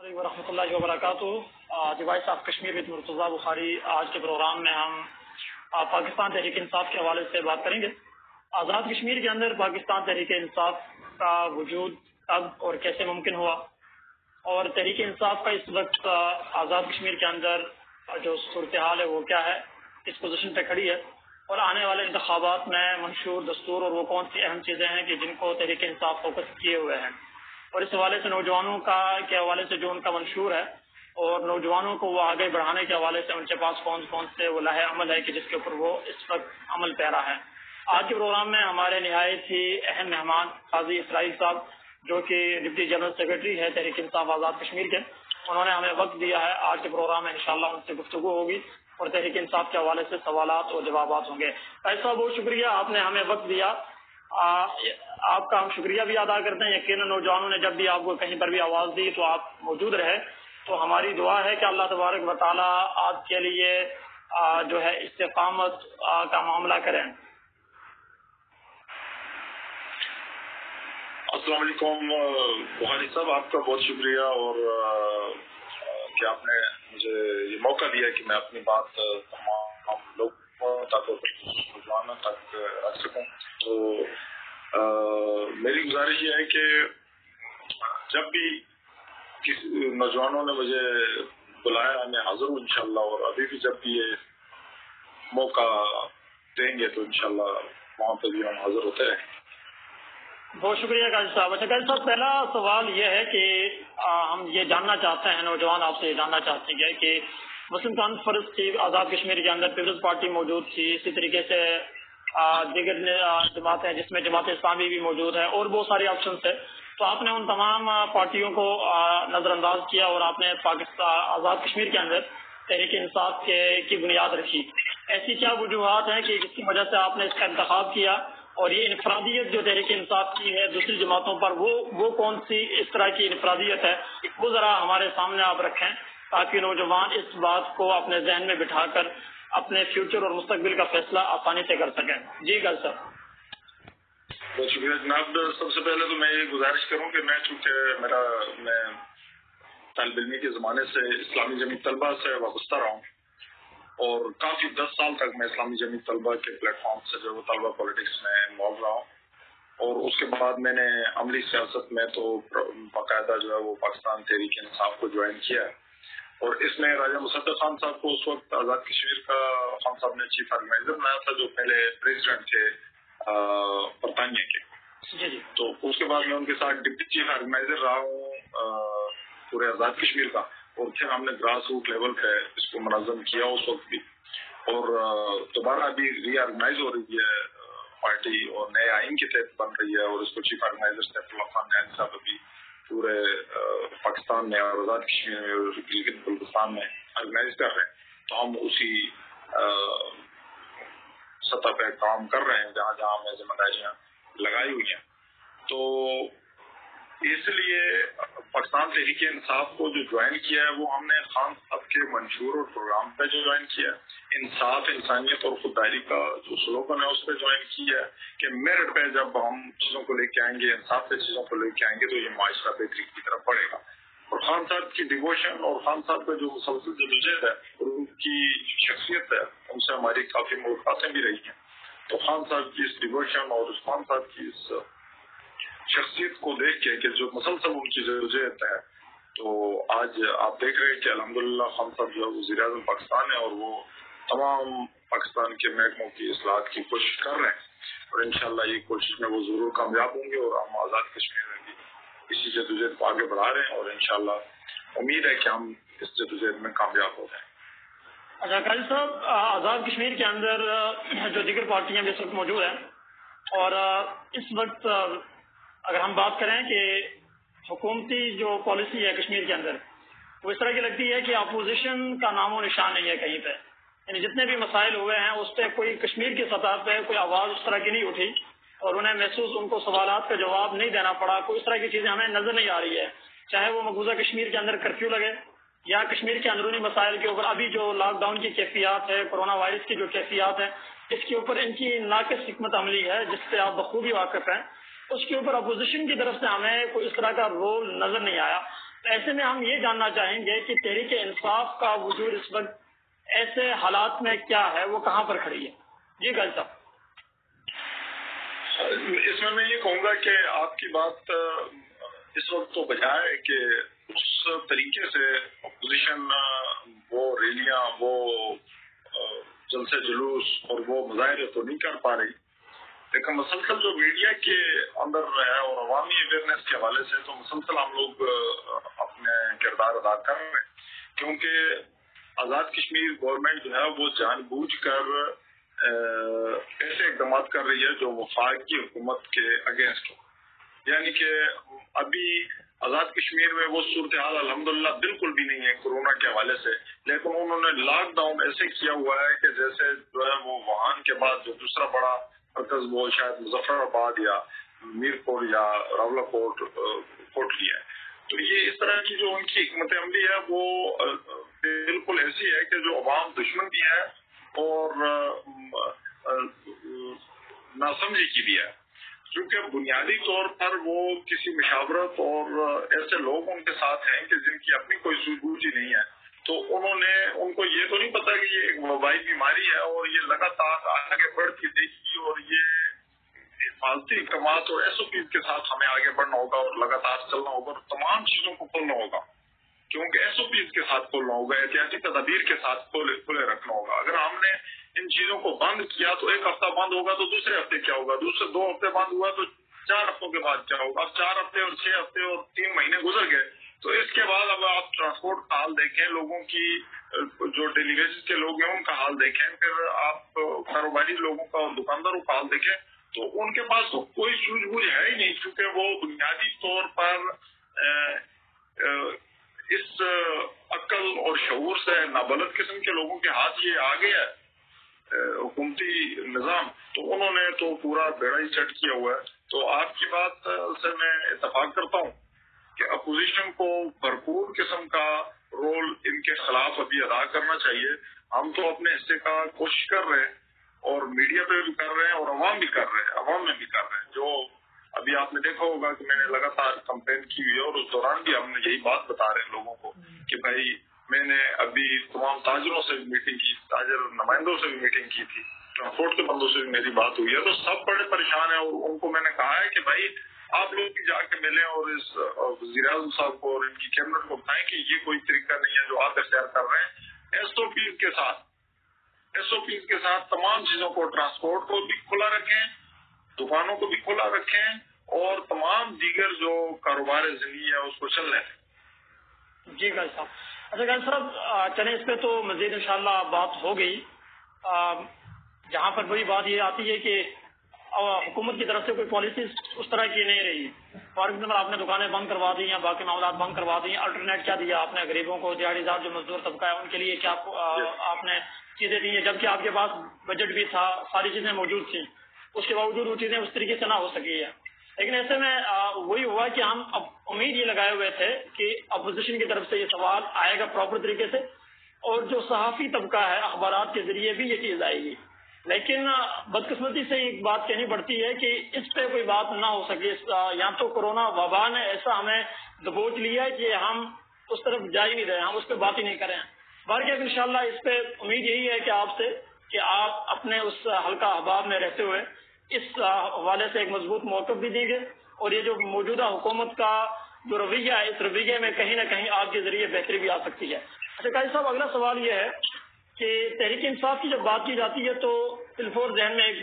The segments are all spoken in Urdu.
علیکم ورحمۃ اللہ وبرکاتہ۔ Device of Kashmir with Murtaza Bukhari, آج کے پروگرام میں ہم پاکستان تحریک انصاف کے حوالے سے بات کریں گے۔ آزاد کشمیر کے اندر پاکستان تحریک انصاف کا وجود کب اور کیسے ممکن ہوا، اور تحریک انصاف کا اس وقت آزاد کشمیر کے اندر جو صورتحال ہے وہ کیا ہے، کس پوزیشن پہ کھڑی ہے، اور آنے والے انتخابات میں منشور دستور اور وہ کون سی اہم چیزیں ہیں کہ جن کو تحریک انصاف فوکس کیے ہوئے ہیں، اور اس حوالے سے نوجوانوں کے حوالے سے جو ان کا منشور ہے اور نوجوانوں کو وہ آگے بڑھانے کے حوالے سے ان کے پاس کون سے وہ لاہے عمل ہے کہ جس کے اوپر وہ اس وقت عمل پیرا ہے۔ آج کے پروگرام میں ہمارے نہایت ہی اہم مہمان قاضی اسرائیل صاحب، جو کہ ڈپٹی جنرل سیکرٹری ہے تحریک انصاف آزاد کشمیر کے، انہوں نے ہمیں وقت دیا ہے۔ آج کے پروگرام میں انشاءاللہ ان سے گفتگو ہوگی اور تحریک انصاف کے حوالے سے سوالات اور جوابات ہوں گے۔ قاضی صاحب بہت شکریہ، آپ نے ہمیں وقت دیا، آپ کا ہم شکریہ بھی ادا کرتے ہیں۔ یقیناً نوجوانوں نے جب بھی آپ کو کہیں پر بھی آواز دی تو آپ موجود رہے، تو ہماری دعا ہے کہ اللہ تبارک و تعالیٰ آپ کے لیے جو ہے استقامت کا معاملہ کریں۔ السلام علیکم بخاری صاحب، آپ کا بہت شکریہ اور کہ آپ نے مجھے یہ موقع دیا کہ میں اپنی بات تمام لوگوں تک اور نوجوانوں تک رکھ سکوں۔ تو میری گزارش یہ ہے کہ جب بھی کسی نوجوانوں نے مجھے بلایا میں حاضر ہوں انشاءاللہ، اور ابھی بھی جب بھی یہ موقع دیں گے تو انشاءاللہ وہاں پہ بھی ہم حاضر ہوتے ہیں۔ بہت شکریہ قاضی صاحب۔ اچھا قاضی صاحب، پہلا سوال یہ ہے کہ ہم یہ جاننا چاہتے ہیں، نوجوان آپ سے یہ جاننا چاہتے ہیں کہ مسلم کانفرنس کی آزاد کشمیر کے اندر پیپلز پارٹی موجود تھی، اسی طریقے سے دیگر جماعتیں جس میں جماعت اسلامی بھی موجود ہے اور بہت سارے آپشنس ہے، تو آپ نے ان تمام پارٹیوں کو نظر انداز کیا اور آپ نے پاکستان آزاد کشمیر کے اندر تحریک انصاف کی بنیاد رکھی۔ ایسی کیا وجوہات ہیں کہ جس کی وجہ سے آپ نے اس کا انتخاب کیا، اور یہ انفرادیت جو تحریک انصاف کی ہے دوسری جماعتوں پر وہ کون سی اس طرح کی انفرادیت ہے، وہ ذرا ہمارے سامنے آپ رکھیں تاکہ نوجوان اس بات کو اپنے ذہن میں بٹھا کر اپنے فیوچر اور مستقبل کا فیصلہ آسانی سے کر سکیں۔ جی گل سر۔ بہت شکریہ جناب۔ سب سے پہلے تو میں یہ گزارش کروں کہ میں چونکہ میں طالب علمی کے زمانے سے اسلامی جمعیت طلبہ سے وابستہ رہا ہوں، اور کافی 10 سال تک میں اسلامی جمعیت طلبہ کے پلیٹ فارم سے جو طلبہ پالیٹکس میں انوالو رہا ہوں، اور اس کے بعد میں نے عملی سیاست میں تو باقاعدہ جو ہے وہ پاکستان تحریک انصاف کو جوائن کیا ہے، اور اس میں راجہ مصدق خان صاحب کو اس وقت آزاد کشمیر کا خان صاحب نے چیف آرگنائزر بنایا تھا، جو پہلے پریزیڈنٹ تھے برطانیہ کے۔ تو اس کے بعد میں ان کے ساتھ ڈپٹی چیف آرگنائزر رہا ہوں پورے آزاد کشمیر کا، اور پھر ہم نے گراس روٹ لیول پہ اس کو منظم کیا اس وقت بھی، اور دوبارہ ابھی ری آرگنائز ہو رہی ہے پارٹی اور نئے آئین کے تحت بن رہی ہے، اور اس کو چیف آرگنائزر سیف اللہ خان نائب صاحب ابھی پورے پاکستان میں اور آزاد کشمیر میں اور گلگت بلتستان میں آرگنائز کر رہے ہیں۔ تو ہم اسی سطح پہ کام کر رہے ہیں جہاں جہاں ہمیں ذمہ داریاں لگائی ہوئی ہیں۔ تو اس لیے پاکستان تحریک انصاف کو جو جوائن کیا ہے وہ ہم نے خان صاحب کے منشور اور پروگرام پہ جو جوائن کیا ہے، انصاف، انسانیت اور خودداری کا جو سلوگن ہے اس پہ جوائن کیا ہے کہ میرٹ پہ جب ہم چیزوں کو لے کے آئیں گے، انصاف پہ چیزوں کو لے کے آئیں گے تو یہ معاشرہ بہتری کی طرف بڑھے گا۔ اور خان صاحب کی ڈیووشن اور خان صاحب کا جو مسلسل جدوجہد ہے اور ان کی شخصیت ہے، ان سے ہماری کافی ملاقاتیں بھی رہی ہیں۔ تو خان صاحب کی اس ڈیووشن اور خان صاحب کی اس شخصیت کو دیکھ کے کہ جو مسلسل ان کی جدوجہد ہے، تو آج آپ دیکھ رہے ہیں کہ الحمدللہ خان صاحب جو ہے وزیر اعظم پاکستان ہے، اور وہ تمام پاکستان کے محکموں کی اصلاحات کی کوشش کر رہے ہیں، اور انشاءاللہ یہ کوشش میں وہ ضرور کامیاب ہوں گے، اور ہم آزاد کشمیر میں بھی اسی جدوجہد کو آگے بڑھا رہے ہیں، اور انشاءاللہ امید ہے کہ ہم اس جدوجہد میں کامیاب ہو جائیں۔ اچھا قاضی صاحب، آزاد کشمیر کے اندر جو دیگر پارٹیاں بھی اس وقت موجود ہیں، اور اس وقت اگر ہم بات کریں کہ حکومتی جو پالیسی ہے کشمیر کے اندر وہ اس طرح کی لگتی ہے کہ اپوزیشن کا نام و نشان نہیں ہے کہیں پہ، یعنی جتنے بھی مسائل ہوئے ہیں اس پہ کوئی کشمیر کی سطح پہ کوئی آواز اس طرح کی نہیں اٹھی، اور انہیں محسوس ان کو سوالات کا جواب نہیں دینا پڑا، کوئی اس طرح کی چیزیں ہمیں نظر نہیں آ رہی ہے، چاہے وہ مقبوضہ کشمیر کے اندر کرفیو لگے یا کشمیر کے اندرونی مسائل کے اوپر ابھی جو لاک ڈاؤن کی کیفیات ہے، کورونا وائرس کی جو کیفیات ہے، اس کے اوپر ان کی ناقص حکمت عملی ہے جس سے آپ بخوبی واقف ہیں، اس کے اوپر اپوزیشن کی طرف سے ہمیں کوئی اس طرح کا رول نظر نہیں آیا۔ ایسے میں ہم یہ جاننا چاہیں گے کہ تحریک انصاف کا وجود اس وقت ایسے حالات میں کیا ہے، وہ کہاں پر کھڑی ہے؟ جی غالب صاحب۔ اس میں یہ کہوں گا کہ آپ کی بات اس وقت تو بجائے کہ اس طریقے سے اپوزیشن وہ ریلیاں، وہ جلسے جلوس اور وہ مظاہرے تو نہیں کر پا رہی، لیکن مسلسل جو میڈیا کے اندر ہے اور عوامی اویئرنیس کے حوالے سے تو مسلسل ہم لوگ اپنے کردار ادا کر رہے ہیں، کیونکہ آزاد کشمیر گورنمنٹ جو ہے وہ جان بوجھ کر ایسے اقدامات کر رہی ہے جو وفاقی حکومت کے اگینسٹ ہو۔ یعنی کہ ابھی آزاد کشمیر میں وہ صورتحال الحمدللہ بالکل بھی نہیں ہے کورونا کے حوالے سے، لیکن انہوں نے لاک ڈاؤن ایسے کیا ہوا ہے کہ جیسے جو ہے وہ وہان کے بعد جو دوسرا بڑا مرکز وہ شاید مظفر آباد یا میرپور یا راولہ کوٹلی ہے۔ تو یہ اس طرح کی جو ان کی حکمت عملی ہے وہ بالکل ایسی ہے کہ جو عوام دشمن بھی ہے اور ناسمجھی کی بھی ہے، کیونکہ بنیادی طور پر وہ کسی مشاورت اور ایسے لوگ ان کے ساتھ ہیں کہ جن کی اپنی کوئی سوجھ بوجھ ہی نہیں ہے، تو ان کو یہ تو نہیں پتا کہ یہ ایک وبائی بیماری ہے اور یہ لگاتار آگے بڑھتی رہے گی اور یہ حفاظتی اقدامات اور ایس او پیز کے ساتھ ہمیں آگے بڑھنا ہوگا اور لگاتار چلنا ہوگا اور تمام چیزوں کو کھولنا ہوگا، کیونکہ ایس او پیز کے ساتھ کھولنا ہوگا، احتیاطی تدابیر کے ساتھ کھلے رکھنا ہوگا۔ اگر ہم نے ان چیزوں کو بند کیا تو ایک ہفتہ بند ہوگا تو دوسرے ہفتے کیا ہوگا، دوسرے 2 ہفتے بند ہوا تو 4 ہفتوں کے بعد کیا ہوگا، اب 4 ہفتے اور 6 ہفتے اور 3 مہینے گزر گئے، تو اس کے بعد اب آپ ٹرانسپورٹ کا حال دیکھیں، لوگوں کی جو ڈیلی ویجز کے لوگ ہیں ان کا حال دیکھیں، پھر آپ کاروباری لوگوں کا اور دکانداروں کا حال دیکھیں، تو ان کے پاس تو کوئی سوجھ بوجھ ہے ہی نہیں، کیونکہ وہ بنیادی طور پر اس عقل اور شعور سے نابلد قسم کے لوگوں کے ہاتھ یہ آ گیا ہے حکومتی نظام، تو انہوں نے تو پورا بیڑا ہی چٹ کیا ہوا ہے۔ تو آپ کی بات سے میں اتفاق کرتا ہوں کہ اپوزیشن کو بھرپور قسم کا رول ان کے خلاف ابھی ادا کرنا چاہیے۔ ہم تو اپنے حصے کا کوشش کر رہے ہیں اور میڈیا پہ بھی کر رہے ہیں اور عوام بھی کر رہے ہیں، عوام میں بھی کر رہے ہیں۔ جو ابھی آپ نے دیکھا ہوگا کہ میں نے لگاتار کمپین کی ہوئی ہے اور اس دوران بھی ہم نے یہی بات بتا رہے ہیں لوگوں کو کہ بھائی میں نے ابھی تمام تاجروں سے بھی میٹنگ کی، تاجر نمائندوں سے بھی میٹنگ کی تھی، ٹرانسپورٹ کے بندوں سے بھی میری بات ہوئی ہے، تو سب بڑے پریشان ہیں اور ان کو میں نے کہا ہے کہ بھائی آپ لوگ بھی جا کے ملیں اور اس وزیر اعظم صاحب کو اور ان کی کیبنٹ کو بتائیں کہ یہ کوئی طریقہ نہیں ہے جو آپ اختیار کر رہے ہیں۔ ایس او پیز کے ساتھ تمام چیزوں کو، ٹرانسپورٹ کو بھی کھلا رکھیں، دکانوں کو بھی کھلا رکھیں اور تمام دیگر جو کاروبار زندگی ہے اس کو چلنے دیں۔ جی غالب صاحب۔ اچھا غالب صاحب چلیں اس پہ تو مزید انشاءاللہ بات ہو گئی، جہاں پر بڑی بات یہ آتی ہے کہ حکومت کی طرف سے کوئی پالیسیز اس طرح کی نہیں رہی۔ فار ایگزامپل آپ نے دکانیں بند کروا دی یا باقی معاملات بند کروا دی، الٹرنیٹ کیا دیا آپ نے غریبوں کو، دیہڑی دار جو مزدور طبقہ ہے ان کے لیے کیا آپ نے چیزیں دی ہیں، جبکہ آپ کے پاس بجٹ بھی تھا، ساری چیزیں موجود تھیں، اس کے باوجود وہ چیزیں اس طریقے سے نہ ہو سکی ہے۔ لیکن ایسے میں وہی ہوا کہ ہم اب امید یہ لگائے ہوئے تھے کہ اپوزیشن کی طرف سے یہ سوال آئے گا پراپر طریقے سے، اور جو صحافی طبقہ ہے اخبارات کے ذریعے بھی یہ چیز آئے گی، لیکن بدقسمتی سے ایک بات کہنی پڑتی ہے کہ اس پہ کوئی بات نہ ہو سکے۔ یہاں تو کورونا وبا نے ایسا ہمیں دبوچ لیا ہے کہ ہم اس طرف جا ہی نہیں رہے، ہم اس پہ بات ہی نہیں کر رہے ہیں۔ باقی انشاءاللہ اس پہ امید یہی ہے کہ آپ سے کہ آپ اپنے اس حلقہ احباب میں رہتے ہوئے اس حوالے سے ایک مضبوط موقف بھی دیں گے، اور یہ جو موجودہ حکومت کا جو رویہ ہے اس رویے میں کہیں نہ کہیں آپ کے ذریعے بہتری بھی آ سکتی ہے۔ اچھا قاضی صاحب اگلا سوال یہ ہے کہ تحریک انصاف کی جب بات کی جاتی ہے تو بالفور ذہن میں ایک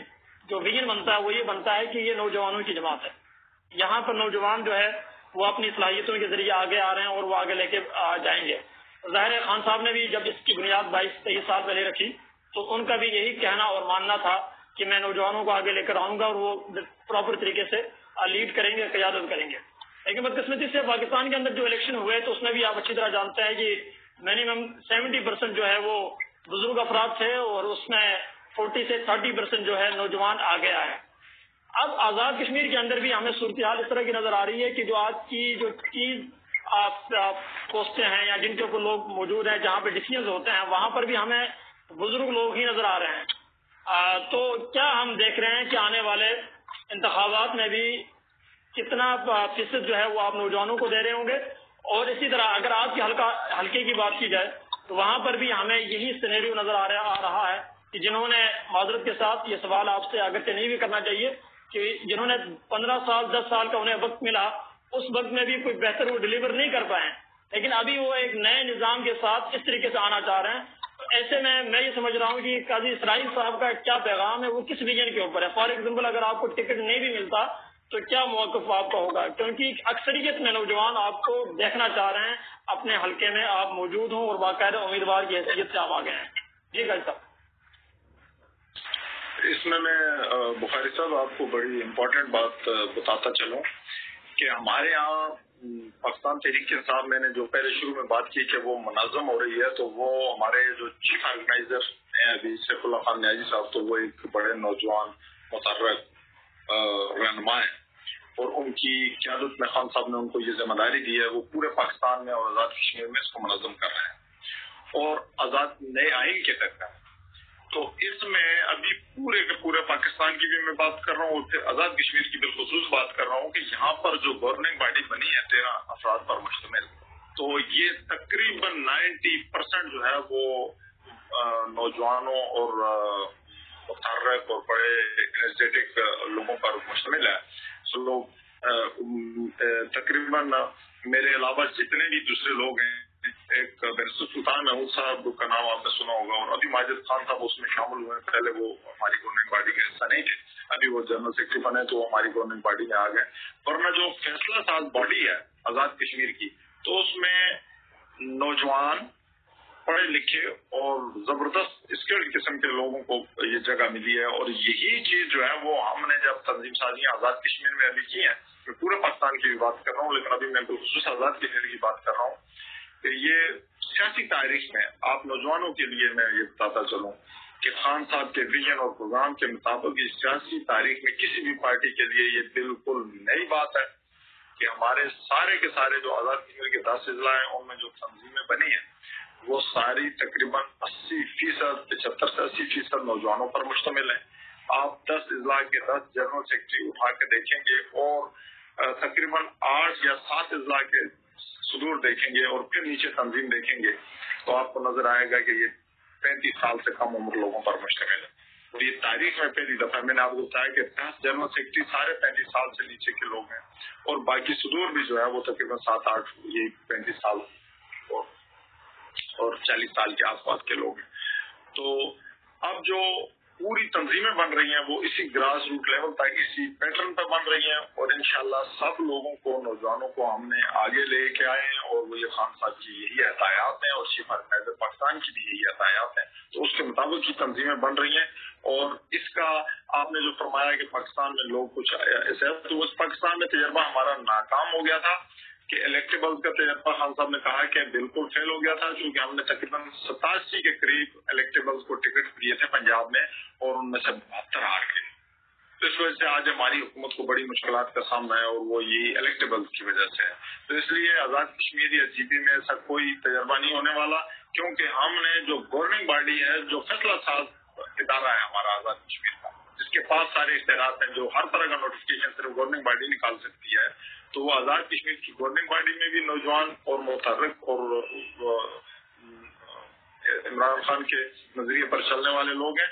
جو ویژن بنتا ہے وہ یہ بنتا ہے کہ یہ نوجوانوں کی جماعت ہے، یہاں پر نوجوان جو ہے وہ اپنی صلاحیتوں کے ذریعے آگے آ رہے ہیں اور وہ آگے لے کے جائیں گے۔ ظاہر ہے خان صاحب نے بھی جب اس کی بنیاد 22-23 سال پہلے رکھی تو ان کا بھی یہی کہنا اور ماننا تھا کہ میں نوجوانوں کو آگے لے کر آؤں گا اور وہ پراپر طریقے سے لیڈ کریں گے، قیادت کریں گے۔ لیکن بدقسمتی سے پاکستان کے اندر جو الیکشن ہوئے تو اس میں بھی آپ اچھی طرح جانتے ہیں کہ منیمم 70% جو ہے وہ بزرگ افراد تھے اور اس میں 40 سے 30% جو ہے نوجوان آگے آئے۔ اب آزاد کشمیر کے اندر بھی ہمیں صورتحال اس طرح کی نظر آ رہی ہے کہ جو آج کی جو چیز پوسٹیں ہیں یا جن کے اوپر لوگ موجود ہیں، جہاں پہ ڈیسیژنز ہوتے ہیں، وہاں پر بھی ہمیں بزرگ لوگ ہی نظر آ رہے ہیں۔ تو کیا ہم دیکھ رہے ہیں کہ آنے والے انتخابات میں بھی کتنا فیصد جو ہے وہ آپ نوجوانوں کو دے رہے ہوں گے، اور اسی طرح اگر آپ کے حلقے کی بات کی جائے تو وہاں پر بھی ہمیں یہی سینیریو نظر آ رہا ہے کہ جنہوں نے معذرت کے ساتھ یہ سوال آپ سے اگرچہ نہیں بھی کرنا چاہیے کہ جنہوں نے 15 سال 10 سال کا انہیں وقت ملا اس وقت میں بھی کوئی بہتر وہ ڈلیور نہیں کر پائے، لیکن ابھی وہ ایک نئے نظام کے ساتھ اس طریقے سے آنا چاہ رہے ہیں. تو ایسے میں یہ سمجھ رہا ہوں کہ قاضی اسرائیل صاحب کا کیا پیغام ہے، وہ کس ویژن کے اوپر ہے. فار ایگزامپل اگر آپ کو ٹکٹ نہیں بھی ملتا تو کیا موقف آپ کا ہوگا، کیونکہ اکثریت میں نوجوان آپ کو دیکھنا چاہ رہے ہیں، اپنے حلقے میں آپ موجود ہوں اور باقاعدہ امیدوار کی حیثیت سے آپ آ گئے ہیں. جی غالب صاحب. اس میں بخاری صاحب آپ کو بڑی امپورٹنٹ بات بتاتا چلوں کہ ہمارے یہاں پاکستان تحریک انصاف، میں نے جو پہلے شروع میں بات کی کہ وہ منظم ہو رہی ہے، تو وہ ہمارے جو چیف آرگنائزر ہیں ابھی سیف اللہ خان نیازی صاحب، تو وہ ایک بڑے نوجوان متحرک رہنما ہیں، اور ان کی قیادت میں خان صاحب نے ان کو یہ ذمہ داری دی ہے. وہ پورے پاکستان میں اور آزاد کشمیر میں اس کو منظم کر رہے ہیں اور آزاد نئے آئین کے تحت ہے. تو اس میں ابھی پورے کے پورے پاکستان کی بھی میں بات کر رہا ہوں اور پھر آزاد کشمیر کی بالخصوص بات کر رہا ہوں کہ یہاں پر جو گورننگ باڈی بنی ہے 13 افراد پر مشتمل، تو یہ تقریباً 90% جو ہے وہ نوجوانوں اور متحرک اور بڑے انرجیٹک لوگوں پر مشتمل ہے. سو تقریباً میرے علاوہ جتنے بھی دوسرے لوگ ہیں، ایک بیرسٹر سلطان محمود صاحب کا نام آپ نے سنا ہوگا، اور ابھی ماجد خان صاحب اس میں شامل ہوئے. پہلے وہ ہماری گورننگ باڈی کا حصہ نہیں تھے، ابھی وہ جنرل سیکرٹری بنے تو وہ ہماری گورننگ باڈی میں آ گئے. ورنہ جو فیصلہ ساز باڈی ہے آزاد کشمیر کی، تو اس میں نوجوان پڑھے لکھے اور زبردست اسکلڈ قسم کے لوگوں کو یہ جگہ ملی ہے. اور یہی چیز جو ہے وہ ہم نے جب تنظیم سازیاں آزاد کشمیر میں ابھی کی ہیں، میں پورے پاکستان کی بھی بات کر رہا ہوں لیکن ابھی میں بالخصوص آزاد کشمیر کی بات کر رہا ہوں، کہ یہ سیاسی تاریخ میں آپ نوجوانوں کے لیے میں یہ بتاتا چلوں کہ خان صاحب کے ویژن اور پروگرام کے مطابق اس سیاسی تاریخ میں کسی بھی پارٹی کے لیے یہ بالکل نئی بات ہے کہ ہمارے سارے کے سارے جو آزاد کشمیر کے 10 اضلاع ہیں ان میں جو تنظیمیں بنی ہیں وہ ساری تقریباً 80%، 75 سے 80% نوجوانوں پر مشتمل ہیں. آپ 10 اضلاع کے 10 جنرل سیکرٹری اٹھا کے دیکھیں گے اور تقریباً 8 یا 7 اضلاع کے صدور دیکھیں گے اور پھر نیچے تنظیم دیکھیں گے تو آپ کو نظر آئے گا کہ یہ 35 سال سے کم عمر لوگوں پر مشتمل ہے. اور یہ تاریخ میں پہلی دفعہ میں نے آپ کو بتایا کہ 10 جنرل سیکرٹری سارے 35 سال سے نیچے کے لوگ ہیں اور باقی صدور بھی جو ہے وہ تقریباً 7-8 یہ 35 سال اور 40 سال کے آس پاس کے لوگ ہیں. تو اب جو پوری تنظیمیں بن رہی ہیں وہ اسی گراس روٹ لیول تک اسی پیٹرن پر بن رہی ہیں اور انشاءاللہ سب لوگوں کو، نوجوانوں کو ہم نے آگے لے کے آئے ہیں اور وہ یہ خان صاحب کی یہی ہدایات ہیں اور چیف آرگنائزر پاکستان کی بھی یہی ہدایات ہیں. تو اس کے مطابق یہ تنظیمیں بن رہی ہیں. اور اس کا آپ نے جو فرمایا کہ پاکستان میں لوگ کچھ ایسے، تو اس پاکستان میں تجربہ ہمارا ناکام ہو گیا تھا کہ الیکٹیبل کا تجربہ خان صاحب نے کہا کہ بالکل فیل ہو گیا تھا، کیونکہ ہم نے تقریباً 87 کے قریب الیکٹیبل کو ٹکٹ دیے تھے پنجاب میں اور ان میں سے 72 ہار گئے. تو اس وجہ سے آج ہماری حکومت کو بڑی مشکلات کا سامنا ہے اور وہ یہ الیکٹیبل کی وجہ سے ہے. تو اس لیے آزاد کشمیر یا جی پی میں ایسا کوئی تجربہ نہیں ہونے والا، کیونکہ ہم نے جو گورننگ باڈی ہے، جو فیصلہ ساز ادارہ ہے ہمارا آزاد کشمیر کا، جس کے پاس سارے اختیارات ہیں، جو ہر طرح کا نوٹیفکیشن صرف گورننگ باڈی نکال سکتی ہے، تو وہ آزاد کشمیر کی گورننگ باڈی میں بھی نوجوان اور متحرک اور عمران خان کے نظریے پر چلنے والے لوگ ہیں.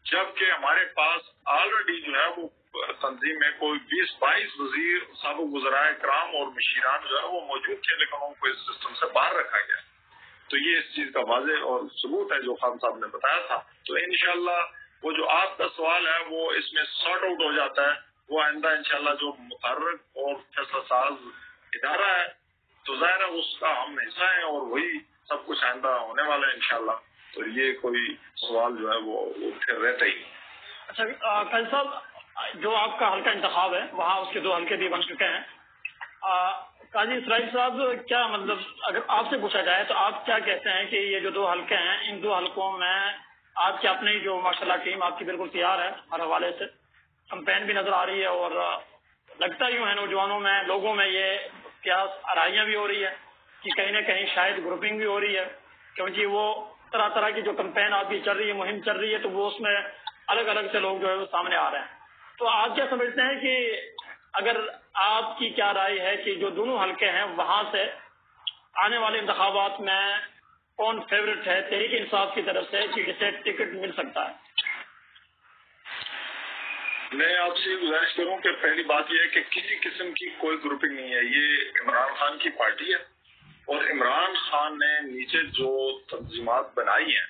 جبکہ ہمارے پاس آلریڈی جو ہے وہ تنظیم میں کوئی 20-22 وزیر، سابق وزرائے کرام اور مشیران جو ہے وہ موجود تھے لیکن ان کو اس سسٹم سے باہر رکھا گیا. تو یہ اس چیز کا واضح اور ثبوت ہے جو خان صاحب نے بتایا تھا. تو انشاءاللہ وہ جو آپ کا سوال ہے وہ اس میں سارٹ آؤٹ ہو جاتا ہے. وہ آئندہ انشاءاللہ جو متحرک اور فیصلہ ساز ادارہ ہے تو ظاہر ہے اس کا ہم حصہ ہیں اور وہی سب کچھ آئندہ ہونے والا ہے انشاءاللہ. تو یہ کوئی سوال جو ہے وہ پھر رہتا ہی. اچھا قاضی صاحب، جو آپ کا حلقہ انتخاب ہے وہاں اس کے 2 حلقے بھی بن چکے ہیں. قاضی اسرائیل صاحب، کیا مطلب اگر آپ سے پوچھا جائے تو آپ کیا کہتے ہیں کہ یہ جو 2 حلقے ہیں، ان 2 حلقوں میں آپ کی اپنی جو ماشاءاللہ ٹیم آپ کی بالکل تیار ہے، ہر حوالے سے کمپین بھی نظر آ رہی ہے اور لگتا یوں ہے نوجوانوں میں، لوگوں میں یہ قیاس آرائیاں بھی ہو رہی ہے کہ کہیں نہ کہیں شاید گروپنگ بھی ہو رہی ہے، کیونکہ وہ طرح طرح کی جو کمپین آپ کی چل رہی ہے، مہم چل رہی ہے، تو وہ اس میں الگ الگ سے لوگ جو ہے وہ سامنے آ رہے ہیں. تو آپ کیا سمجھتے ہیں کہ اگر آپ کی کیا رائے ہے کہ جو دونوں حلقے ہیں وہاں سے آنے والے انتخابات میں کون فیوریٹ ہے تحریک انصاف کی طرف سے جسے ٹکٹ مل سکتا ہے؟ میں آپ سے گزارش کروں کہ پہلی بات یہ ہے کہ کسی قسم کی کوئی گروپنگ نہیں ہے، یہ عمران خان کی پارٹی ہے اور عمران خان نے نیچے جو تنظیمات بنائی ہیں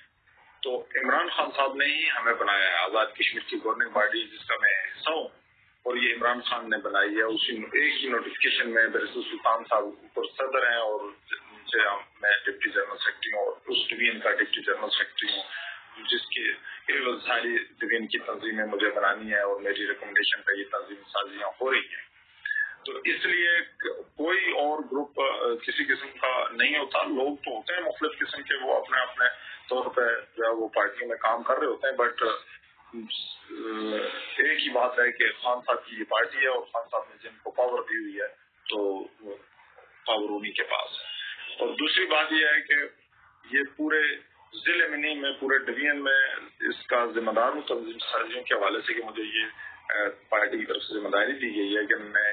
تو عمران خان صاحب نے ہی ہمیں بنایا ہے، آزاد کشمیر کی گورننگ باڈی جس کا میں حصہ ہوں، اور یہ عمران خان نے بنائی ہے۔ اسی ایک ہی نوٹیفکیشن میں بیرسٹر سلطان صاحب اوپر صدر ہیں اور نیچے میں ڈپٹی جنرل سیکرٹری ہوں اور اس ڈویژن کا ڈپٹی جنرل سیکرٹری ہوں، جس کی ساری ڈویژن کی تنظیمیں مجھے بنانی ہے اور میری ریکمنڈیشن پہ یہ تنظیم سازیاں ہو رہی ہیں۔ تو اس لیے کوئی اور گروپ کسی قسم کا نہیں ہوتا، لوگ تو ہوتے ہیں مختلف قسم کے، وہ اپنے اپنے طور پہ جو ہے وہ پارٹی میں کام کر رہے ہوتے ہیں، بٹ ایک ہی بات ہے کہ خان صاحب کی یہ پارٹی ہے اور خان صاحب نے جن کو پاور دی ہوئی ہے تو پاور انہیں کے پاس ہے۔ اور دوسری بات یہ ہے کہ یہ پورے ضلع میں نہیں، میں پورے ڈویژن میں اس کا ذمہ دار ہوں تنظیم سازیوں کے حوالے سے کہ مجھے یہ پارٹی کی طرف سے ذمہ داری دی گئی ہے کہ میں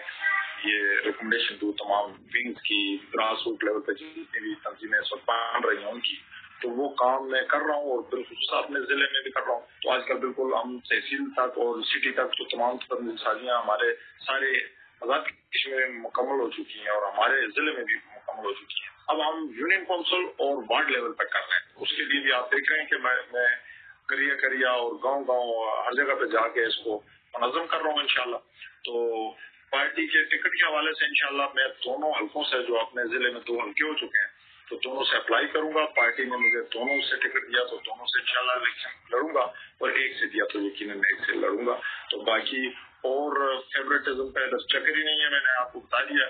یہ ریکمنڈیشن دوں تمام ونگز کی، گراس روٹ لیول پہ جتنی بھی تنظیمیں اس وقت بن رہی ہیں ان کی، تو وہ کام میں کر رہا ہوں اور بالخصوص اپنے ضلع میں بھی کر رہا ہوں۔ تو آج کل بالکل ہم تحصیل تک اور سٹی تک تو تمام تنظیم سازیاں ہمارے سارے آزاد کشمیر میں مکمل ہو چکی ہیں اور ہمارے ضلع میں بھی مکمل ہو چکی ہیں۔ اب ہم یونین کونسل اور وارڈ لیول پہ کر رہے ہیں، اس کے لیے بھی آپ دیکھ رہے ہیں کہ میں کریا اور گاؤں ہر جگہ پہ جا کے اس کو منظم کر رہا ہوں انشاءاللہ۔ تو پارٹی کے ٹکٹ کے حوالے سے انشاءاللہ میں دونوں حلقوں سے، جو اپنے ضلع میں 2 حلقے ہو چکے ہیں، تو دونوں سے اپلائی کروں گا۔ پارٹی نے مجھے دونوں سے ٹکٹ دیا تو دونوں سے انشاءاللہ الیکشن لڑوں گا، اور ایک سے دیا تو یقیناً ایک سے لڑوں گا۔ تو باقی اور فیوریٹزم پہ چکر ہی نہیں ہے، میں نے آپ کو بتا دیا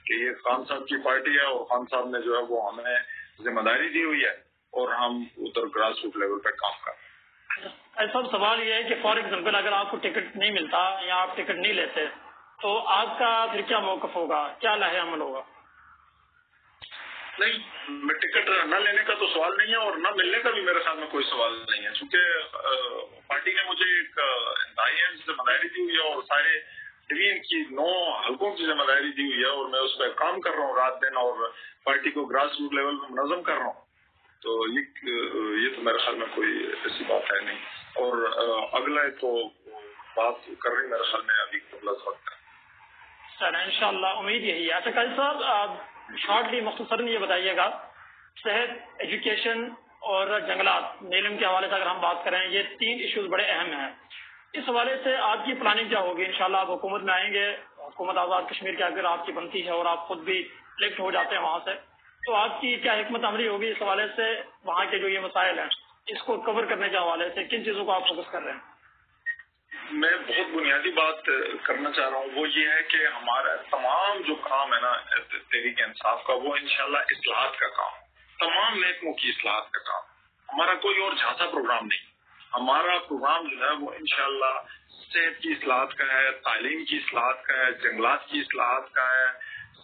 کہ یہ خان صاحب کی پارٹی ہے اور خان صاحب نے جو ہے وہ ہمیں ذمہ داری دی ہوئی ہے اور ہم ادھر گراس روٹ لیول پہ کام کر رہے ہیں۔ ایسا سوال یہ ہے کہ فار ایگزامپل اگر آپ کو ٹکٹ نہیں ملتا یا آپ ٹکٹ نہیں لیتے تو آپ کا پھر کیا موقف ہوگا، کیا لاہ عمل ہوگا؟ نہیں، ٹکٹ نہ لینے کا تو سوال نہیں ہے اور نہ ملنے کا بھی میرے خیال میں کوئی سوال نہیں ہے، چونکہ پارٹی نے مجھے ایک انتہائی ذمہ داری دی ہوئی ہے اور سارے ڈویژن کی 9 حلقوں کی ذمہ داری دی ہوئی ہے اور میں اس پہ کام کر رہا ہوں رات دن اور پارٹی کو گراس روٹ لیول پہ منظم کر رہا ہوں۔ تو یہ تو میرے خیال میں کوئی ایسی بات ہے نہیں، اور اگلا تو بات کر رہی میرے خیال میں ابھی قبل وقت ہے سر، انشاءاللہ امید یہی ہے۔ اچھا قاضی صاحب، شارٹلی مختصراً یہ بتائیے گا، صحت، ایجوکیشن اور جنگلات، نیلم کے حوالے سے اگر ہم بات کریں، یہ 3 ایشوز بڑے اہم ہیں، اس حوالے سے آپ کی پلاننگ کیا ہوگی؟ انشاءاللہ آپ حکومت میں آئیں گے، حکومت آزاد کشمیر کی اگر آپ کی بنتی ہے اور آپ خود بھی الیکٹ ہو جاتے ہیں وہاں سے، تو آپ کی کیا حکمت عملی ہوگی اس حوالے سے؟ وہاں کے جو یہ مسائل ہیں اس کو کور کرنے کے حوالے سے کن چیزوں کو آپ فوکس کر رہے ہیں؟ میں بہت بنیادی بات کرنا چاہ رہا ہوں، وہ یہ ہے کہ ہمارا تمام جو کام ہے نا تحریک انصاف کا، وہ انشاءاللہ اصلاحات کا کام، تمام محکموں کی اصلاحات کا کام، ہمارا کوئی اور جھانسا پروگرام نہیں۔ ہمارا پروگرام جو ہے وہ انشاءاللہ صحت کی اصلاحات کا ہے، تعلیم کی اصلاحات کا ہے، جنگلات کی اصلاحات کا ہے،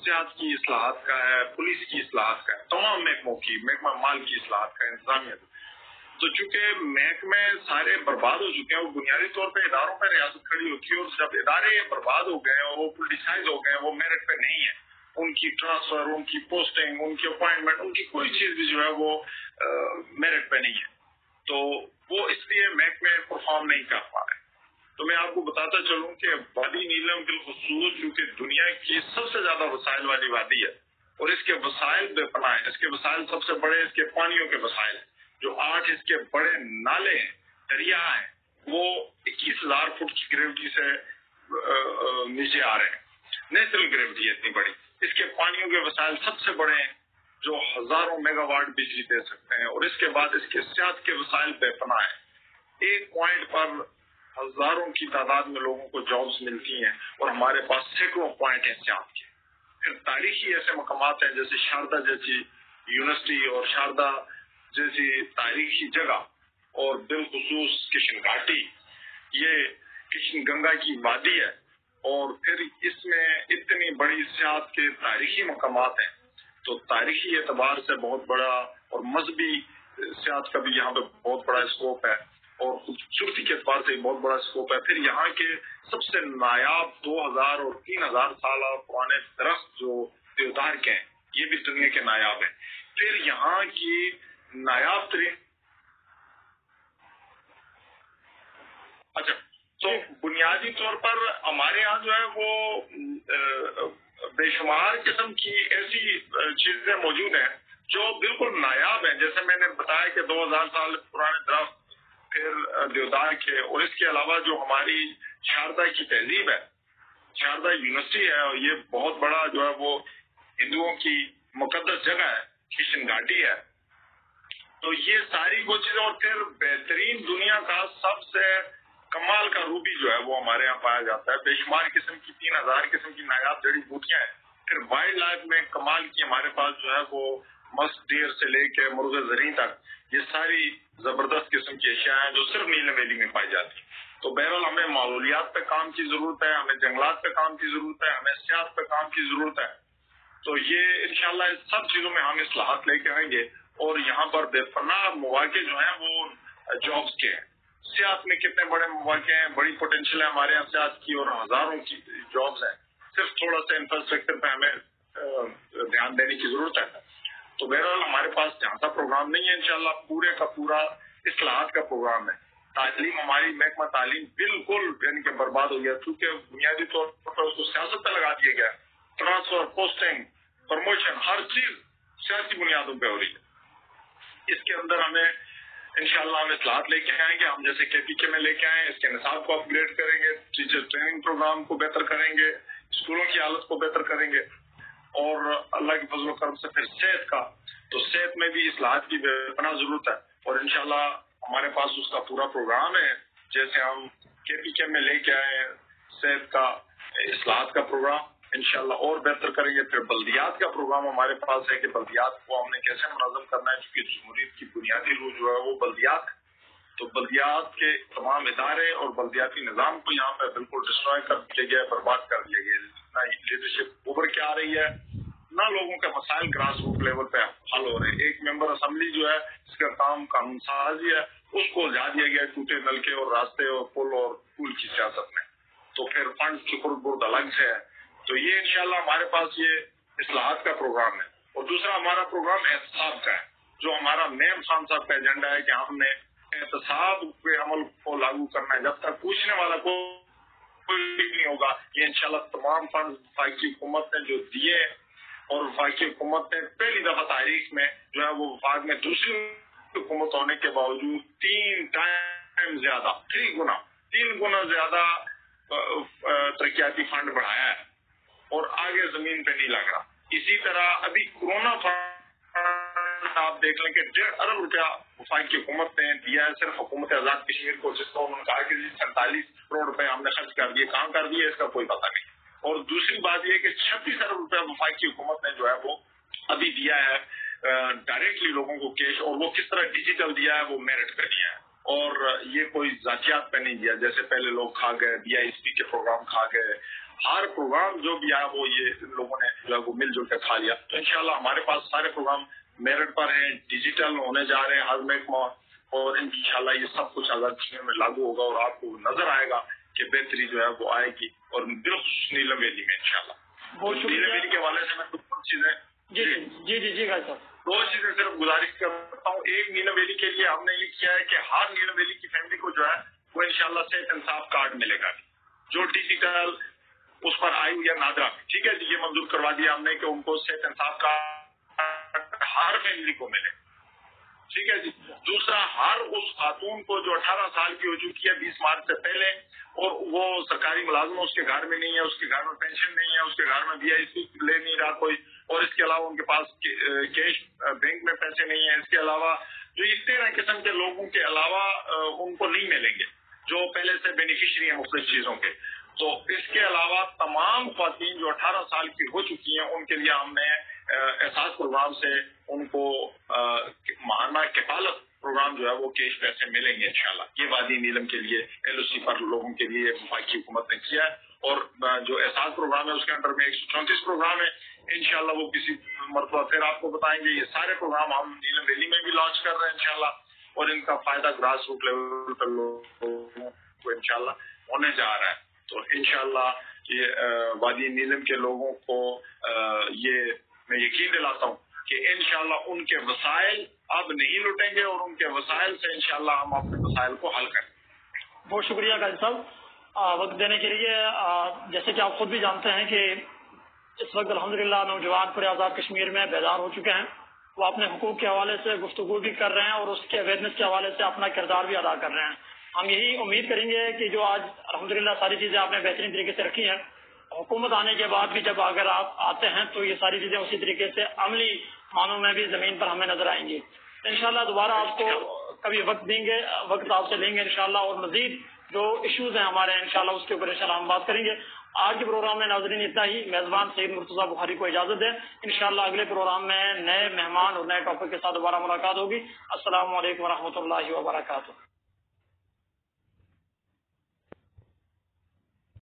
سیاحت کی اصلاحات کا ہے، پولیس کی اصلاحات کا ہے، تمام محکموں کی، محکمہ مال کی اصلاحات کا، انتظامیہ۔ تو چونکہ محکمے سارے برباد ہو چکے ہیں، وہ بنیادی طور پہ اداروں پہ ریاست کھڑی ہوتی ہے، اور جب ادارے برباد ہو گئے ہیں، وہ پولیٹیسائز ہو گئے ہیں، وہ میرٹ پہ نہیں ہے، ان کی ٹرانسفر، ان کی پوسٹنگ، ان کی اپوائنٹمنٹ، ان کی کوئی چیز بھی جو ہے وہ میرٹ پہ نہیں ہے، تو وہ اس لیے محکمے پرفارم نہیں کر پا رہے۔ تو میں آپ کو بتاتا چلوں کہ وادی نیلم بالخصوص چونکہ دنیا کی سب سے زیادہ وسائل والی وادی ہے اور اس کے وسائل بے پناہ ہیں، اس کے وسائل سب سے بڑے اس کے پانیوں کے وسائل ہیں، جو 8 اس کے بڑے نالے ہیں، دریا ہیں، وہ 21,000 فٹ کی گریوٹی سے نیچے آ رہے ہیں، نیچرل گریوٹی ہے اتنی بڑی، اس کے پانیوں کے وسائل سب سے بڑے ہیں جو ہزاروں میگا واٹ بجلی دے سکتے ہیں، اور اس کے بعد اس کے سیاحت کے وسائل بے پناہ ہیں، ایک پوائنٹ پر ہزاروں کی تعداد میں لوگوں کو جابز ملتی ہیں، اور ہمارے پاس سینکڑوں پوائنٹ ہیں سیاحت کے۔ پھر تاریخی ایسے مقامات ہیں جیسے شاردا جیسی یونیورسٹی اور شاردا جیسی تاریخی جگہ، اور بالخصوص کشن گھاٹی، یہ کشن گنگا کی وادی ہے، اور پھر اس میں اتنی بڑی سیاحت کے تاریخی مقامات ہیں، تو تاریخی اعتبار سے بہت بڑا اور مذہبی سیاحت کا بھی یہاں پہ بہت بڑا اسکوپ ہے، اور خوبصورتی کے اعتبار سے بہت بڑا اسکوپ ہے۔ پھر یہاں کے سب سے نایاب 2000 اور 3000 سالہ پرانے درخت جو دیودار کے ہیں، یہ بھی دنیا کے نایاب ہیں. پھر یہاں کی نایاب ترین اچھا تو بنیادی طور پر ہمارے یہاں جو ہے وہ بے شمار قسم کی ایسی چیزیں موجود ہیں جو بالکل نایاب ہیں. جیسے میں نے بتایا کہ 2000 سال پرانے درخت، پھر دیودار کے، اور اس کے علاوہ جو ہماری شاردا کی تہذیب ہے، شاردا یونیورسٹی ہے، اور یہ بہت بڑا جو ہے وہ ہندوؤں کی مقدس جگہ ہے، کشن گھاٹی ہے. تو یہ ساری وہ چیزیں، اور پھر بہترین دنیا کا سب سے کمال کا روبی جو ہے وہ ہمارے یہاں پایا جاتا ہے. بے شمار قسم کی 3000 قسم کی نایاب جڑی بوٹیاں ہیں. پھر وائلڈ لائف میں کمال کی ہمارے پاس جو ہے وہ مست ڈیر سے لے کے مرغ زریں تک یہ ساری زبردست قسم کی اشیاء ہیں جو صرف نیلم ویلی میں پائی جاتی ہیں. تو بہرحال ہمیں ماحولیات پہ کام کی ضرورت ہے، ہمیں جنگلات پہ کام کی ضرورت ہے، ہمیں سیاحت پہ کام کی ضرورت ہے. تو یہ انشاءاللہ اس سب چیزوں میں ہم اصلاحات لے کے آئیں گے، اور یہاں پر بے پناہ مواقع جو ہیں وہ جابس کے ہیں. سیاحت میں کتنے بڑے مواقع ہیں، بڑی پوٹینشیل ہے ہمارے یہاں سیاحت کی، اور ہزاروں کی جابس ہیں. صرف تھوڑا سا انفراسٹرکچر پہ ہمیں دھیان دینے کی ضرورت ہے. تو بہرحال ہمارے پاس جہاں سا پروگرام نہیں ہے، انشاءاللہ پورے کا پورا اصلاحات کا پروگرام ہے. تعلیم، ہماری محکمہ تعلیم بالکل یعنی کہ برباد ہو گیا، کیونکہ بنیادی طور پر اس کو سیاست پہ لگا دیا گیا. ٹرانسفر، پوسٹنگ، پروموشن، ہر چیز سیاسی بنیادوں پہ ہو رہی ہے. اس کے اندر ہمیں انشاءاللہ ہم اصلاحات لے کے آئیں گے. ہم جیسے KPK میں لے کے آئے، اس کے نصاب کو اپ گریڈ کریں گے، ٹیچر ٹریننگ پروگرام کو بہتر کریں گے، اسکولوں کی حالت کو بہتر کریں گے، اور اللہ کے فضل و کرم سے پھر صحت کا، تو صحت میں بھی اصلاحات کی بے پناہ ضرورت ہے. اور انشاءاللہ ہمارے پاس اس کا پورا پروگرام ہے. جیسے ہم KPK میں لے کے آئے صحت کا، اصلاحات کا پروگرام انشاءاللہ اور بہتر کریں گے. پھر بلدیات کا پروگرام ہمارے پاس ہے کہ بلدیات کو ہم نے کیسے منظم کرنا ہے، چونکہ جمہوریت کی بنیادی روح جو ہے وہ بلدیات ہے. تو بلدیات کے تمام ادارے اور بلدیاتی نظام کو یہاں پہ بالکل ڈسٹروائے کر دیا گیا، برباد کر دیا گیا. نہ لیڈرشپ ابھر کے آ رہی ہے، نہ لوگوں کے مسائل گراس روٹ لیول پہ حل ہو رہے ہیں. ایک ممبر اسمبلی جو ہے اس کا کام قانون سازی ہے، اس کو الجھا دیا گیا ٹوٹے نلکے اور راستے اور پل اور پول کی سیاست میں. تو پھر فنڈ کی خرد برد الگ سے ہے. تو یہ انشاءاللہ ہمارے پاس یہ اصلاحات کا پروگرام ہے. اور دوسرا ہمارا پروگرام احتساب کا ہے، جو ہمارا نیم خان صاحب کا ایجنڈا ہے کہ ہم نے احتساب کے عمل کو لاگو کرنا ہے. جب تک پوچھنے والا کوئی نہیں ہوگا، یہ انشاءاللہ تمام فنڈ وفاقی حکومت نے جو دیے، اور وفاقی حکومت نے پہلی دفعہ تاریخ میں جو ہے وہ وفاق میں دوسری حکومت ہونے کے باوجود 3 گنا زیادہ ترقیاتی فنڈ بڑھایا ہے، اور آگے زمین پہ نہیں لگ رہا. اسی طرح ابھی کورونا فنڈ آپ دیکھ لیں کہ 1.5 ارب روپیہ وفاقی حکومت نے دیا ہے صرف حکومت آزاد کشمیر کو، جس کو انہوں نے کہا کہ 47 کروڑ روپے ہم نے خرچ کر دیے. کہاں کر دیے اس کا کوئی پتہ نہیں. اور دوسری بات یہ کہ 36 ارب روپے وفاقی حکومت نے جو ہے وہ ابھی دیا ہے ڈائریکٹلی لوگوں کو کیش، اور وہ کس طرح ڈیجیٹل دیا ہے، وہ میرٹ پہ دیا ہے، اور یہ کوئی ذاتیات پہ نہیں دیا جیسے پہلے لوگ کھا گئے، BISP کے پروگرام کھا گئے. ہر پروگرام جو بھی آیا وہ یہ لوگوں نے جو ہے وہ مل جل کے کھا لیا. تو انشاءاللہ ہمارے پاس سارے پروگرام میرٹ پر ہیں، ڈیجیٹل ہونے جا رہے ہیں ہر محکمہ، اور انشاءاللہ یہ سب کچھ آزاد کشمیر میں لاگو ہوگا، اور آپ کو نظر آئے گا کہ بہتری جو ہے وہ آئے گی، اور بالخصوص نیلم ویلی میں انشاءاللہ. نیلم ویلی کے حوالے سے میں دو چیزیں جی بھائی صاحب، 2 چیزیں صرف گزارش کرتا ہوں. ایک، نیلم ویلی کے لیے ہم نے یہ کیا ہے کہ ہر نیلم ویلی کی فیملی کو جو ہے وہ انشاءاللہ صحت انصاف کارڈ ملے گا، جو ڈیجیٹل اس پر آئی ہوئی ہے نادرا. ٹھیک ہے جی، یہ منظور کروا دیا ہم نے کہ ان کو صحت انصاف کارڈ ہر فیملی کو ملے. ٹھیک ہے جی. دوسرا، ہر اس خاتون کو جو 18 سال کی ہو چکی ہے 20 مارچ سے پہلے، اور وہ سرکاری ملازم اس کے گھر میں نہیں ہے، اس کے گھر میں پینشن نہیں ہے، اس کے گھر میں BIC لے نہیں رہا کوئی، اور اس کے علاوہ ان کے پاس کیش بینک میں پیسے نہیں ہیں. اس کے علاوہ جو اس 13 قسم کے لوگوں کے علاوہ ان کو نہیں ملیں گے جو پہلے سے بینیفیشری ہیں مختلف چیزوں کے. تو اس کے علاوہ تمام خواتین جو 18 سال کی ہو چکی ہیں ان کے لیے ہم نے احساس پروگرام سے ان کو ماہانہ کفالت پروگرام جو ہے وہ کیش پیسے ملیں گے انشاءاللہ. یہ وادی نیلم کے لیے LOC پر لوگوں کے لیے وفاقی حکومت نے کیا ہے. اور جو احساس پروگرام ہے اس کے اندر میں 134 پروگرام ہے انشاءاللہ، وہ کسی مرتبہ پھر آپ کو بتائیں گے. یہ سارے پروگرام ہم نیلم ویلی میں بھی لانچ کر رہے ہیں انشاءاللہ، اور ان کا فائدہ گراس روٹ لیول پر لوگوں کو انشاءاللہ ہونے جا رہا ہے. تو انشاءاللہ یہ وادی نیلم کے لوگوں کو یہ میں یقین دلاتا ہوں کہ انشاءاللہ ان کے وسائل اب نہیں لٹیں گے اور ان کے وسائل سے انشاءاللہ ہم اپنے مسائل کو حل کریں گے۔ بہت شکریہ قاضی صاحب وقت دینے کے لیے۔ جیسے کہ آپ خود بھی جانتے ہیں کہ اس وقت الحمدللہ نوجوان پورے آزاد کشمیر میں بیدار ہو چکے ہیں، وہ اپنے حقوق کے حوالے سے گفتگو بھی کر رہے ہیں اور اس کے اویئرنیس کے حوالے سے اپنا کردار بھی ادا کر رہے ہیں۔ ہم یہی امید کریں گے کہ جو آج الحمدللہ ساری چیزیں آپ نے بہترین طریقے سے رکھی ہیں، حکومت آنے کے بعد بھی جب اگر آپ آتے ہیں تو یہ ساری چیزیں اسی طریقے سے عملی معنوں میں بھی زمین پر ہمیں نظر آئیں گی۔ انشاءاللہ دوبارہ آپ کو کبھی وقت دیں گے، وقت آپ سے لیں گے انشاءاللہ، اور مزید جو ایشوز ہیں ہمارے انشاءاللہ اس کے اوپر انشاءاللہ ہم بات کریں گے۔ آج کے پروگرام میں ناظرین اتنا ہی۔ میزبان سید مرتضیٰ بخاری کو اجازت دیں، انشاءاللہ اگلے پروگرام میں نئے مہمان اور نئے ٹاپک کے ساتھ دوبارہ ملاقات ہوگی۔ السلام علیکم ورحمۃ اللہ وبرکاتہ۔